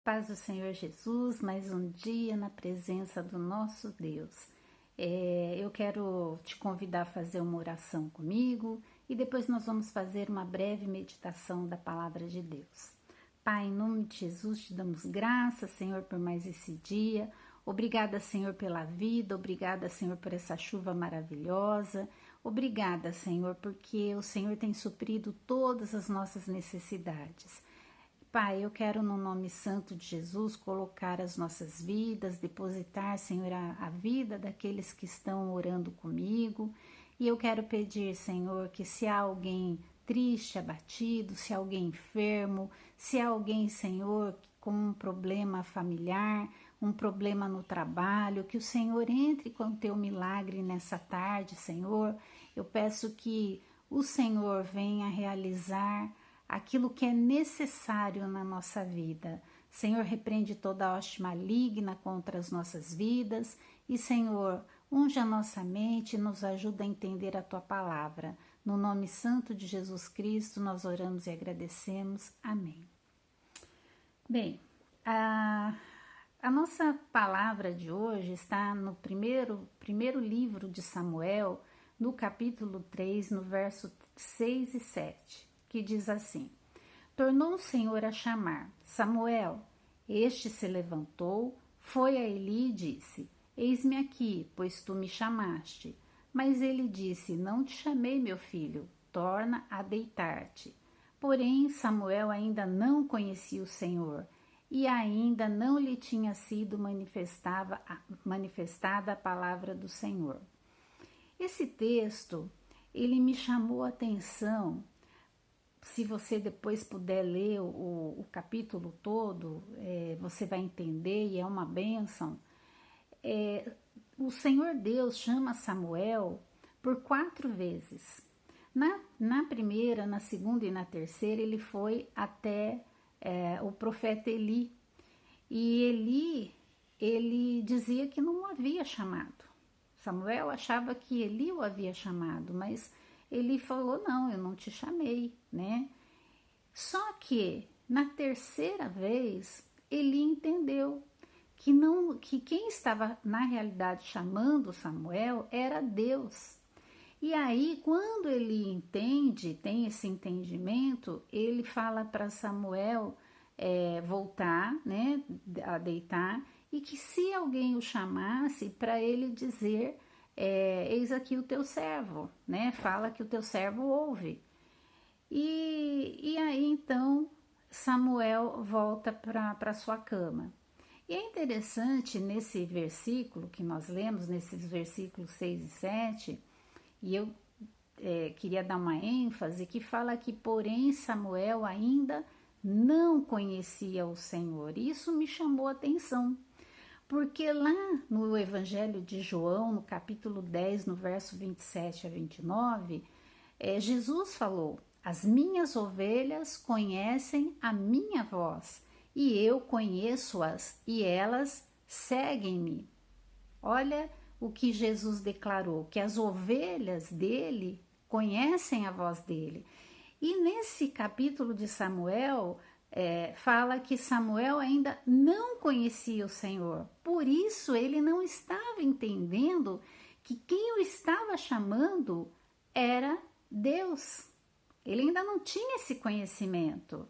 Paz do Senhor Jesus, mais um dia na presença do nosso Deus. Eu quero te convidar a fazer uma oração comigo e depois nós vamos fazer uma breve meditação da palavra de Deus. Pai, em nome de Jesus, te damos graças, Senhor, por mais esse dia. Obrigada, Senhor, pela vida. Obrigada, Senhor, por essa chuva maravilhosa. Obrigada, Senhor, porque o Senhor tem suprido todas as nossas necessidades. Pai, eu quero no nome santo de Jesus colocar as nossas vidas, depositar, Senhor, a vida daqueles que estão orando comigo. E eu quero pedir, Senhor, que se há alguém triste, abatido, se há alguém enfermo, se há alguém, Senhor, com um problema familiar, um problema no trabalho, que o Senhor entre com o teu milagre nessa tarde, Senhor. Eu peço que o Senhor venha realizar aquilo que é necessário na nossa vida. Senhor, repreende toda hoste maligna contra as nossas vidas e, Senhor, unge a nossa mente e nos ajuda a entender a Tua palavra. No nome santo de Jesus Cristo, nós oramos e agradecemos. Amém. Bem, a nossa palavra de hoje está no primeiro livro de Samuel, no capítulo 3, no verso 6 e 7. Que diz assim: tornou o Senhor a chamar Samuel. Este se levantou, foi a Eli e disse: eis-me aqui, pois tu me chamaste. Mas ele disse: não te chamei, meu filho, torna a deitar-te. Porém, Samuel ainda não conhecia o Senhor, e ainda não lhe tinha sido manifestada a palavra do Senhor. Esse texto, ele me chamou a atenção. Se você depois puder ler o capítulo todo, você vai entender e é uma bênção. O Senhor Deus chama Samuel por 4 vezes. Na primeira, na segunda e na terceira, ele foi até o profeta Eli. E Eli, ele dizia que não o havia chamado. Samuel achava que Eli o havia chamado, mas ele falou: não, eu não te chamei, né? Só que na terceira vez ele entendeu que quem estava na realidade chamando Samuel era Deus. E aí, quando ele entende, tem esse entendimento, ele fala para Samuel voltar, né, a deitar, e que se alguém o chamasse, para ele dizer: eis aqui o teu servo, né? Fala que o teu servo ouve. E aí então Samuel volta para sua cama. E é interessante nesse versículo que nós lemos, nesses versículos 6 e 7, e eu queria dar uma ênfase, que fala que, porém, Samuel ainda não conhecia o Senhor. Isso me chamou a atenção, porque lá no Evangelho de João, no capítulo 10, no verso 27 a 29, Jesus falou: as minhas ovelhas conhecem a minha voz, e eu conheço-as, e elas seguem-me. Olha o que Jesus declarou, que as ovelhas dele conhecem a voz dele. E nesse capítulo de Samuel, fala que Samuel ainda não conhecia o Senhor. Por isso ele não estava entendendo que quem o estava chamando era Deus. Ele ainda não tinha esse conhecimento.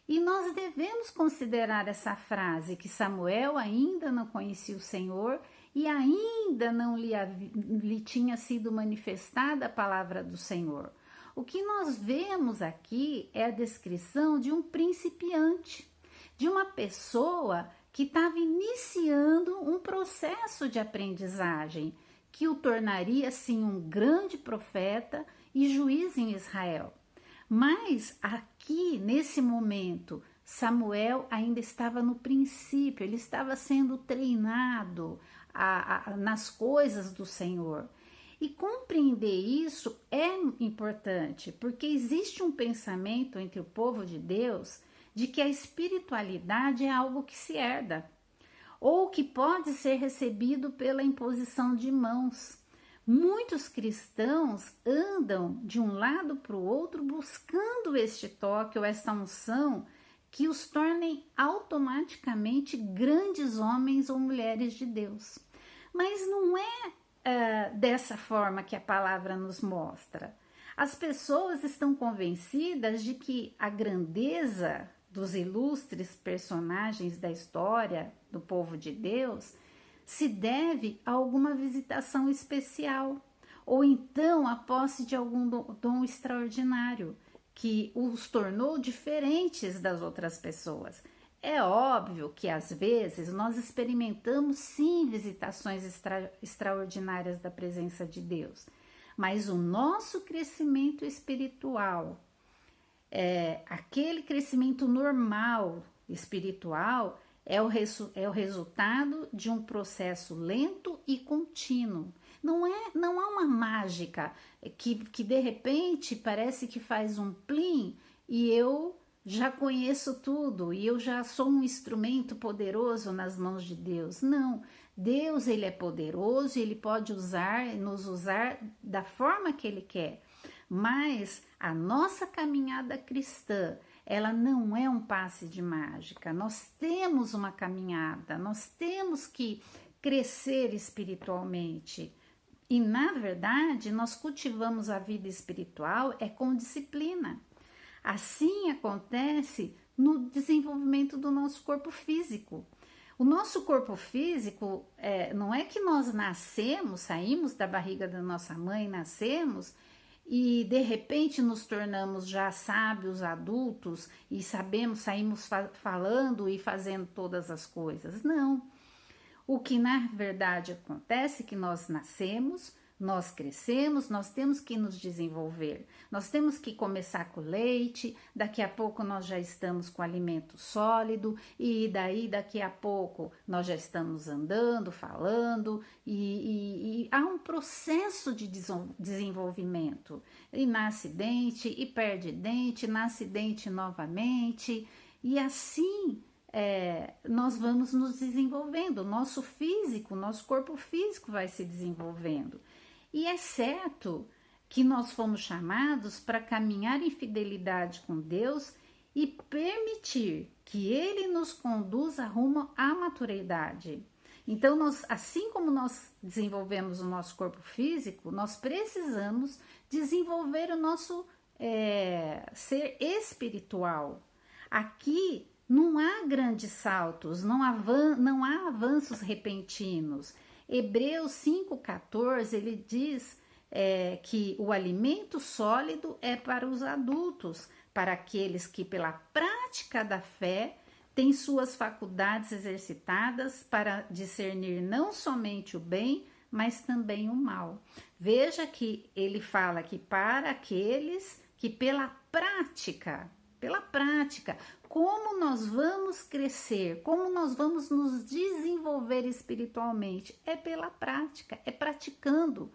E nós devemos considerar essa frase, que Samuel ainda não conhecia o Senhor e ainda não lhe tinha sido manifestada a palavra do Senhor. O que nós vemos aqui é a descrição de um principiante, de uma pessoa que estava iniciando um processo de aprendizagem, que o tornaria, sim, um grande profeta e juiz em Israel. Mas aqui, nesse momento, Samuel ainda estava no princípio, ele estava sendo treinado nas coisas do Senhor. E compreender isso é importante, porque existe um pensamento entre o povo de Deus de que a espiritualidade é algo que se herda, ou que pode ser recebido pela imposição de mãos. Muitos cristãos andam de um lado para o outro buscando este toque ou esta unção que os tornem automaticamente grandes homens ou mulheres de Deus. Mas não é dessa forma que a palavra nos mostra. As pessoas estão convencidas de que a grandeza dos ilustres personagens da história do povo de Deus se deve a alguma visitação especial, ou então a posse de algum dom extraordinário, que os tornou diferentes das outras pessoas. É óbvio que às vezes nós experimentamos sim visitações extraordinárias da presença de Deus, mas o nosso crescimento espiritual, aquele crescimento normal espiritual, é o resultado de um processo lento e contínuo. Não há uma mágica que de repente parece que faz um plim e eu já conheço tudo e eu já sou um instrumento poderoso nas mãos de Deus. Não, Deus, ele é poderoso e ele pode nos usar da forma que ele quer. Mas a nossa caminhada cristã, ela não é um passe de mágica. Nós temos uma caminhada, nós temos que crescer espiritualmente. E, na verdade, nós cultivamos a vida espiritual com disciplina. Assim acontece no desenvolvimento do nosso corpo físico. O nosso corpo físico, não é que nós nascemos, saímos da barriga da nossa mãe, nascemos e de repente nos tornamos já sábios, adultos e saímos falando e fazendo todas as coisas. Não. O que na verdade acontece é que nós nascemos, nós crescemos, nós temos que nos desenvolver. Nós temos que começar com leite, daqui a pouco nós já estamos com alimento sólido e daqui a pouco nós já estamos andando, falando e há um processo de desenvolvimento. E nasce dente e perde dente, nasce dente novamente e assim nós vamos nos desenvolvendo, nosso corpo físico vai se desenvolvendo. E é certo que nós fomos chamados para caminhar em fidelidade com Deus e permitir que Ele nos conduza rumo à maturidade. Então, assim como nós desenvolvemos o nosso corpo físico, nós precisamos desenvolver o nosso ser espiritual. Aqui não há grandes saltos, não há avanços repentinos. Hebreus 5,14, ele diz que o alimento sólido é para os adultos, para aqueles que pela prática da fé têm suas faculdades exercitadas para discernir não somente o bem, mas também o mal. Veja que ele fala que para aqueles que pela prática, como nós vamos crescer, como nós vamos nos desenvolver espiritualmente? É pela prática, é praticando.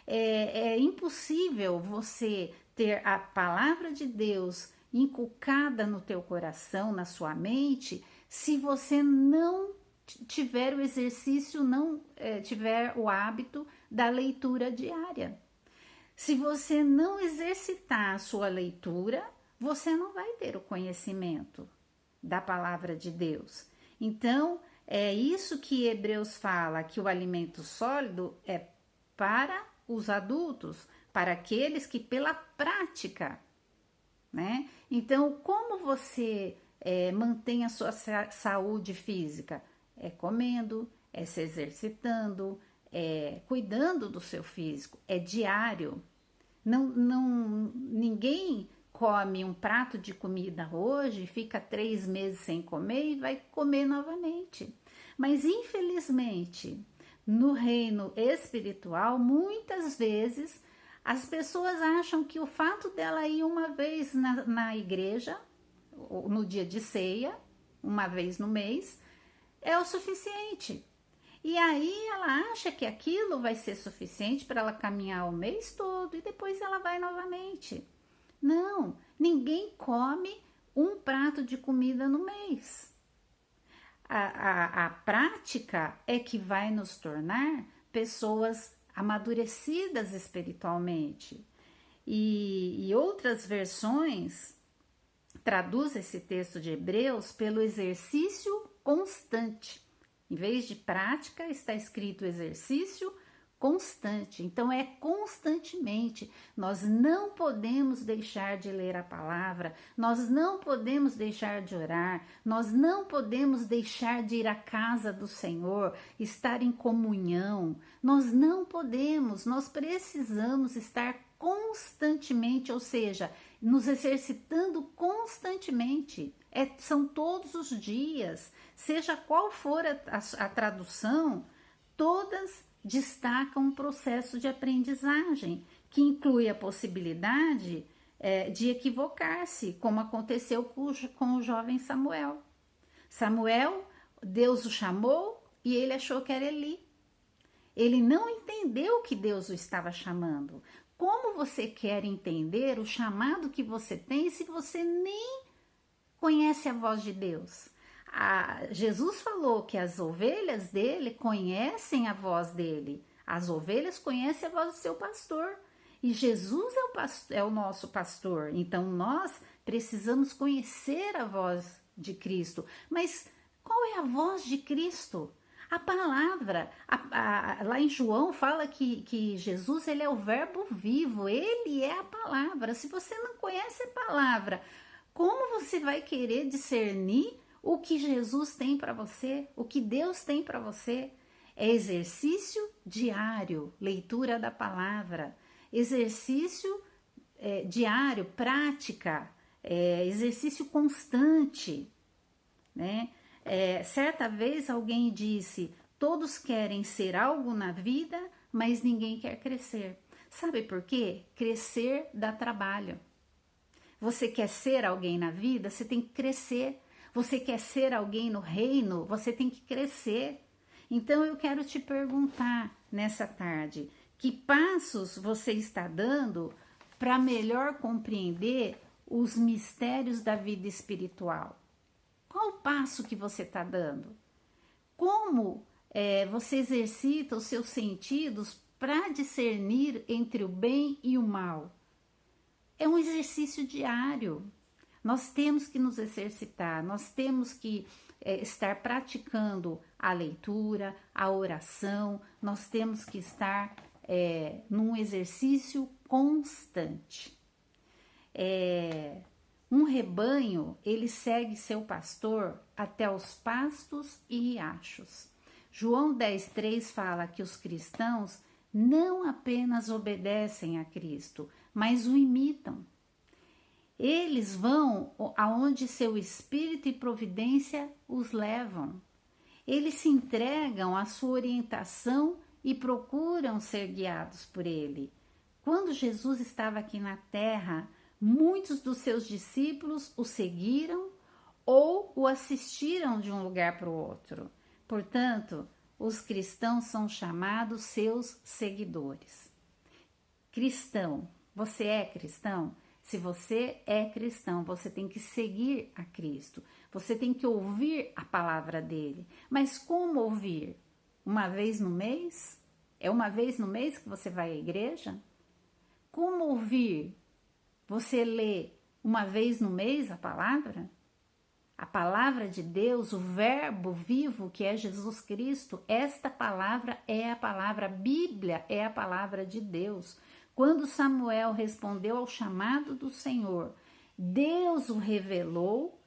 É impossível você ter a palavra de Deus inculcada no teu coração, na sua mente, se você não tiver o exercício, não tiver o hábito da leitura diária. Se você não exercitar a sua leitura, você não vai ter o conhecimento da palavra de Deus. Então, é isso que Hebreus fala, que o alimento sólido é para os adultos, para aqueles que pela prática, né? Então, como você mantém a sua saúde física? É comendo, é se exercitando, é cuidando do seu físico, é diário. Ninguém come um prato de comida hoje, fica 3 meses sem comer e vai comer novamente. Mas infelizmente, no reino espiritual, muitas vezes as pessoas acham que o fato dela ir uma vez na igreja, no dia de ceia, uma vez no mês, é o suficiente. E aí ela acha que aquilo vai ser suficiente para ela caminhar o mês todo e depois ela vai novamente. Não, ninguém come um prato de comida no mês. A prática é que vai nos tornar pessoas amadurecidas espiritualmente. E outras versões traduz esse texto de Hebreus pelo exercício constante. Em vez de prática, está escrito exercício constante. Então, é constantemente. Nós não podemos deixar de ler a palavra, nós não podemos deixar de orar, nós não podemos deixar de ir à casa do Senhor, estar em comunhão. Nós não podemos, nós precisamos estar constantemente, ou seja, nos exercitando constantemente. São todos os dias, seja qual for a tradução, todas destacam um processo de aprendizagem que inclui a possibilidade de equivocar-se, como aconteceu com o jovem Samuel. Samuel, Deus o chamou e ele achou que era Eli. Ele não entendeu que Deus o estava chamando. Como você quer entender o chamado que você tem se você nem conhece a voz de Deus? Jesus falou que as ovelhas dele conhecem a voz dele. As ovelhas conhecem a voz do seu pastor. E Jesus é o nosso pastor. Então nós precisamos conhecer a voz de Cristo. Mas qual é a voz de Cristo? A palavra, lá em João fala que Jesus ele é o verbo vivo, ele é a palavra. Se você não conhece a palavra, como você vai querer discernir o que Jesus tem para você, o que Deus tem para você? É exercício diário, leitura da palavra, exercício diário, prática, exercício constante, né? Certa vez alguém disse: todos querem ser algo na vida, mas ninguém quer crescer. Sabe por quê? Crescer dá trabalho. Você quer ser alguém na vida, você tem que crescer. Você quer ser alguém no reino, você tem que crescer. Então eu quero te perguntar nessa tarde: que passos você está dando para melhor compreender os mistérios da vida espiritual? Qual o passo que você está dando? Como você exercita os seus sentidos para discernir entre o bem e o mal? É um exercício diário. Nós temos que nos exercitar, nós temos que estar praticando a leitura, a oração, nós temos que estar num exercício constante. Um rebanho, ele segue seu pastor até os pastos e riachos. João 10,3 fala que os cristãos não apenas obedecem a Cristo, mas o imitam. Eles vão aonde seu espírito e providência os levam. Eles se entregam à sua orientação e procuram ser guiados por ele. Quando Jesus estava aqui na terra, muitos dos seus discípulos o seguiram ou o assistiram de um lugar para o outro. Portanto, os cristãos são chamados seus seguidores. Cristão, você é cristão? Se você é cristão, você tem que seguir a Cristo. Você tem que ouvir a palavra dele. Mas como ouvir? Uma vez no mês? É uma vez no mês que você vai à igreja? Como ouvir? Você lê uma vez no mês a palavra? A palavra de Deus, o verbo vivo que é Jesus Cristo, esta palavra é a palavra, a Bíblia é a palavra de Deus. Quando Samuel respondeu ao chamado do Senhor, Deus o revelou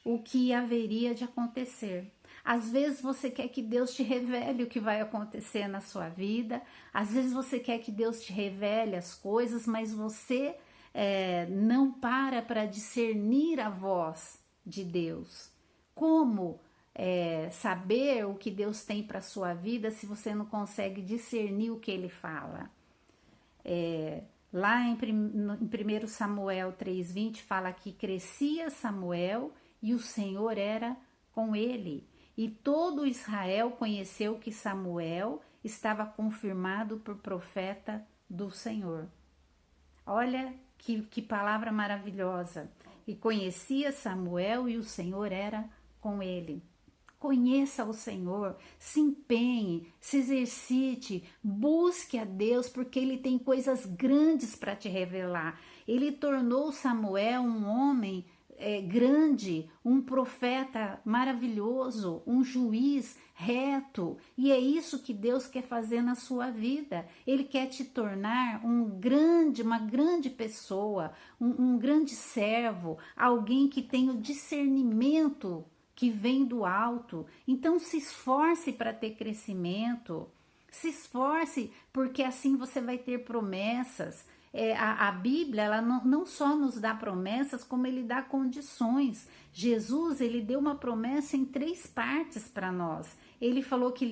o que haveria de acontecer. Às vezes você quer que Deus te revele o que vai acontecer na sua vida, às vezes você quer que Deus te revele as coisas, mas você não para discernir a voz de Deus. Como saber o que Deus tem para a sua vida se você não consegue discernir o que ele fala? Lá em 1 Samuel 3,20 fala que crescia Samuel e o Senhor era com ele. E todo Israel conheceu que Samuel estava confirmado por profeta do Senhor. Olha que palavra maravilhosa. E conhecia Samuel e o Senhor era com ele. Conheça o Senhor, se empenhe, se exercite, busque a Deus, porque Ele tem coisas grandes para te revelar. Ele tornou Samuel um homem grande, um profeta maravilhoso, um juiz reto, e é isso que Deus quer fazer na sua vida. Ele quer te tornar uma grande pessoa, um grande servo, alguém que tem o discernimento que vem do alto. Então se esforce para ter crescimento, se esforce, porque assim você vai ter promessas. A Bíblia, ela não só nos dá promessas, como ele dá condições. Jesus, ele deu uma promessa em 3 partes para nós. Ele falou que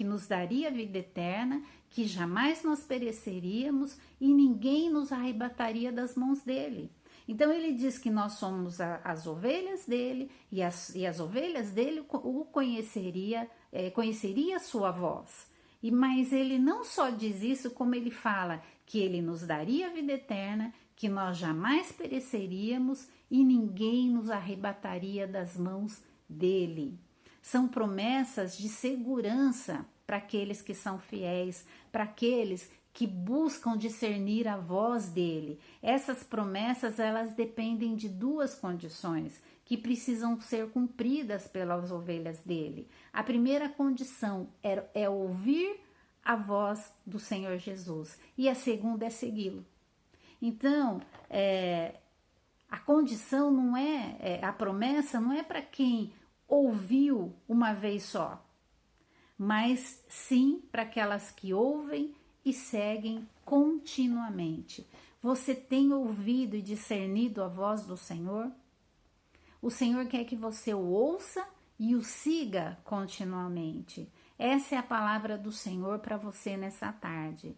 nos daria vida eterna, que jamais nós pereceríamos e ninguém nos arrebataria das mãos dele. Então ele diz que nós somos as ovelhas dele, e as ovelhas dele conheceria a sua voz. Mas ele não só diz isso, como ele fala que ele nos daria a vida eterna, que nós jamais pereceríamos e ninguém nos arrebataria das mãos dele. São promessas de segurança para aqueles que são fiéis, para aqueles que buscam discernir a voz dele. Essas promessas, elas dependem de 2 condições que precisam ser cumpridas pelas ovelhas dele. A primeira condição é ouvir a voz do Senhor Jesus, e a segunda é segui-lo. Então, a condição não a promessa não é para quem ouviu uma vez só, mas sim para aquelas que ouvem e seguem continuamente. Você tem ouvido e discernido a voz do Senhor? O Senhor quer que você o ouça e o siga continuamente. Essa é a palavra do Senhor para você nessa tarde.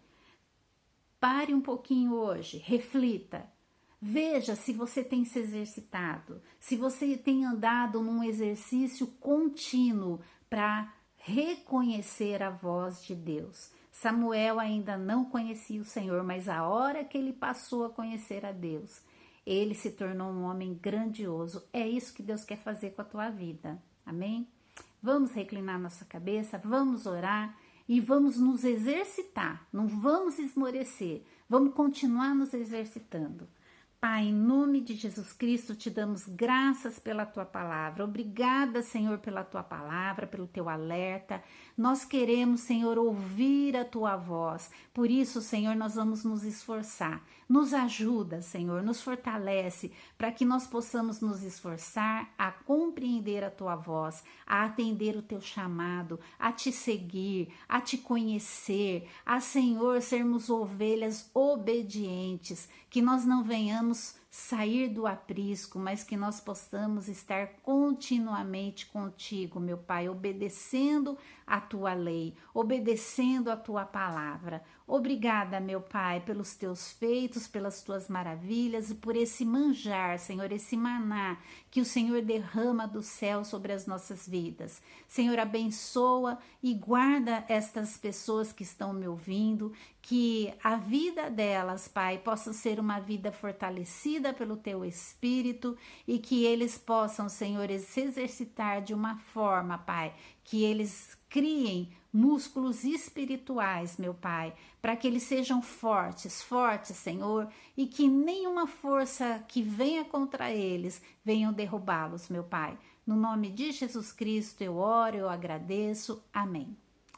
Pare um pouquinho hoje, reflita. Veja se você tem se exercitado, se você tem andado num exercício contínuo para reconhecer a voz de Deus. Samuel ainda não conhecia o Senhor, mas a hora que ele passou a conhecer a Deus, ele se tornou um homem grandioso. É isso que Deus quer fazer com a tua vida. Amém? Vamos reclinar nossa cabeça, vamos orar e vamos nos exercitar. Não vamos esmorecer, vamos continuar nos exercitando. Pai, em nome de Jesus Cristo, te damos graças pela tua palavra. Obrigada, Senhor, pela tua palavra, pelo teu alerta. Nós queremos, Senhor, ouvir a tua voz. Por isso, Senhor, nós vamos nos esforçar. Nos ajuda, Senhor, nos fortalece para que nós possamos nos esforçar a compreender a tua voz, a atender o teu chamado, a te seguir, a te conhecer, a, Senhor, sermos ovelhas obedientes, que nós não venhamos sair do aprisco, mas que nós possamos estar continuamente contigo, meu Pai, obedecendo a tua lei, obedecendo a tua palavra. Obrigada, meu Pai, pelos teus feitos, pelas tuas maravilhas e por esse manjar, Senhor, esse maná que o Senhor derrama do céu sobre as nossas vidas. Senhor, abençoa e guarda estas pessoas que estão me ouvindo, que a vida delas, Pai, possa ser uma vida fortalecida pelo teu Espírito e que eles possam, Senhor, se exercitar de uma forma, Pai, que eles criem músculos espirituais, meu Pai, para que eles sejam fortes, Senhor, e que nenhuma força que venha contra eles venham derrubá-los, meu Pai. No nome de Jesus Cristo eu oro, eu agradeço. Amém.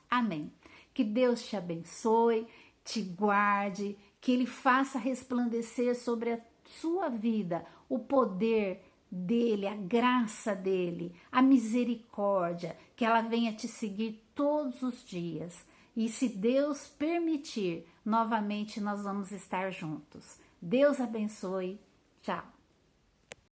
Amém. Que Deus te abençoe, te guarde, que Ele faça resplandecer sobre a sua vida o poder dele, a graça dele, a misericórdia, que ela venha te seguir todos os dias. E se Deus permitir, novamente nós vamos estar juntos. Deus abençoe. Tchau.